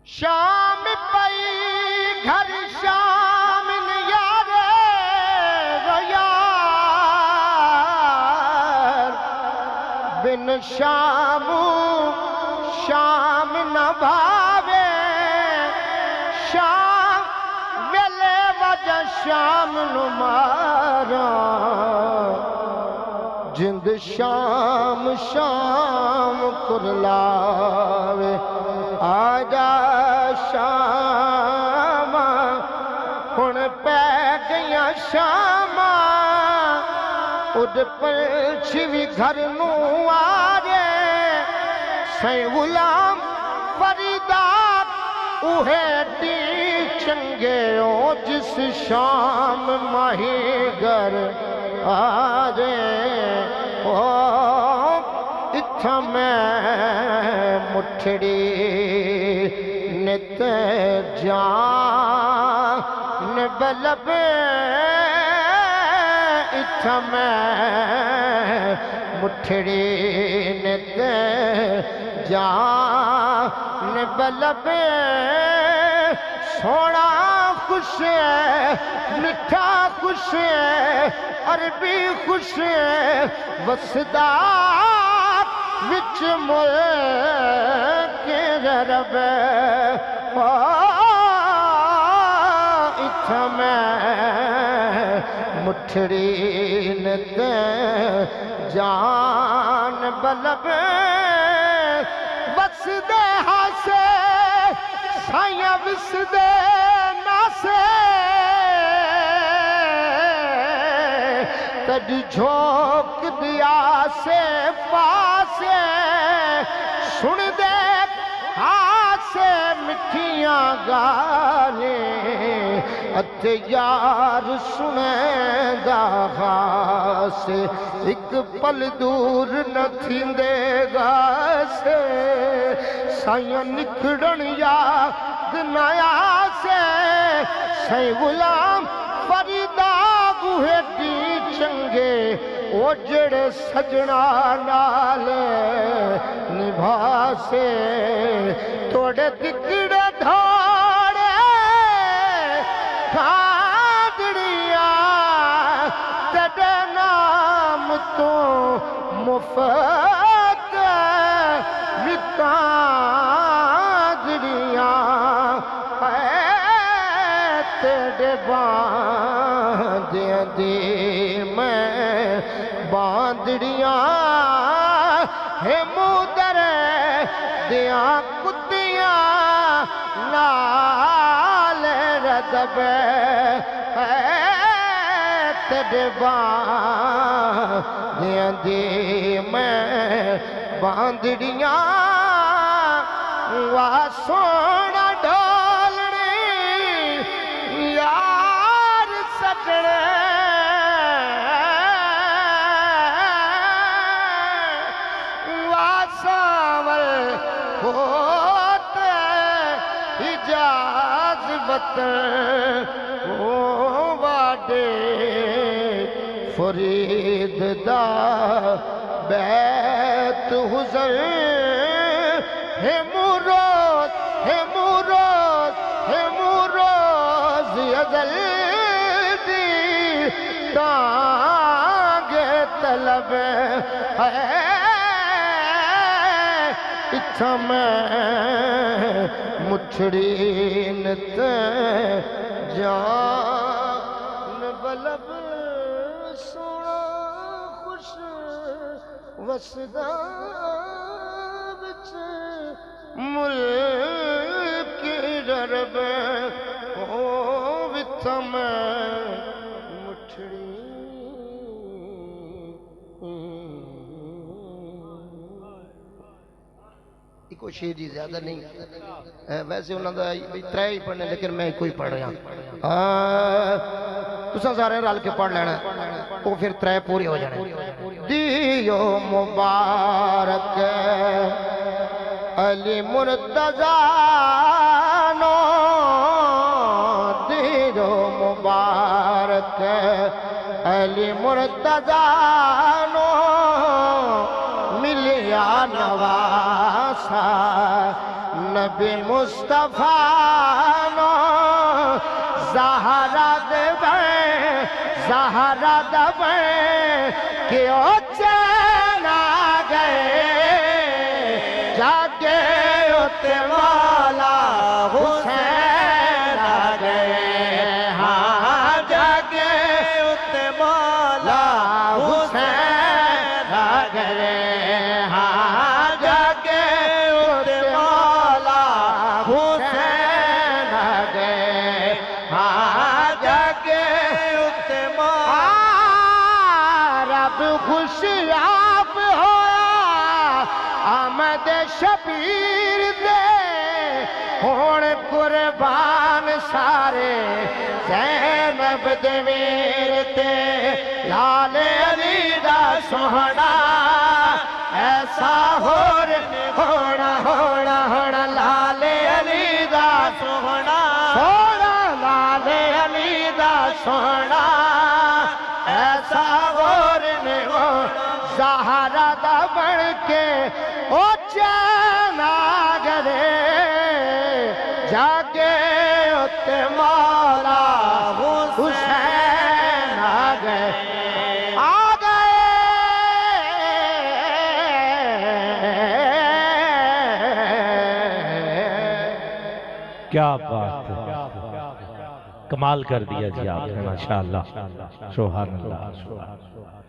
شام پئی گھر شام یارے یار بن شام شام نہ بھاوے شام ویلے وجہ شام نو مارا جند شام شام کرلاوے آجا شام ہن پہ گئیاں شام اُڈ پنچھوی گھر نو آرے سائیں غلام فریدات اوہے ٹی چنگے او جس شام ماہی گر آرے اتھا میں مٹھڑی نت جان بلب اتھا میں مٹھڑی نت جان بلب سونا خوش ہے مٹھا خوش ہے عربی خوش ہے وسدات وچ ملک رب اتھا میں مٹھڑی نت جان بلب وسدے ہاسے سائیاں وسدے ناسے تڑی جھوک دیا سے پاسے سن دے ہاسے مٹھیاں گالیں اتے یار سنے دا خاسے ایک پل دور نہ تھیندے گا سے سائیاں نکھڑن یاد نیا سے سائیں غلام فریدا گوہے دی چنگے او جڑے سجنا نال نبھا سے توڑے دکڑے دھوڑے کھاڑڑیاں تیرے نام تو مفت وکاڑڑیاں تیرے باندیاں دی میں باندڑیاں ہے مودر دیاں کتیاں نال ردب تیرے باندیاں دی میں باندڑیاں وا سونا ڈولنی یار سجنے واساول ہوتے حجاز وطن او واڈے فرید دا بیت حضر ہے موروز ہے موروز ہے موروز ازل دی تانگ طلب ہے اتھا میں مٹھڑی نت جان بلب سونا خوش وسدا بچ ملک رب او اتھا میں مٹھڑی کوئی شیر جی زیادہ نہیں ویسے انہوں نے ترے ہی پڑھنے لیکن میں کوئی پڑھ رہا تساں سارے رل کے پڑھ لینا وہ پھر ترے پوری ہو جانے دیو مبارک علی مرتضی نو مبارک علی مرتضی نو ملیا نواسا نبی مصطفیٰ نو زہرا دبے کہ او چین آ گئے جاگے اتے مولا حسین آ گئے ہاں جاگے اتے مولا حسین آ گئے ہاں جاگے اتے مولا حسین آ گئے ہاں جاگے اتے مولا رب خوشیاب ہویا آمد شبیر دے ہون قربان سارے زینب دے ویر تے لال علی دا سوہنا ایسا ہونا لال علی دا سوہنا لال علی دا سوہنا ایسا زہرا دا بڑھ کے او چین آ گئے جاگے اتے مولا حسین آ گئے کیا بات ہے کمال کر دیا جی آپ نے ماشاءاللہ سبحان اللہ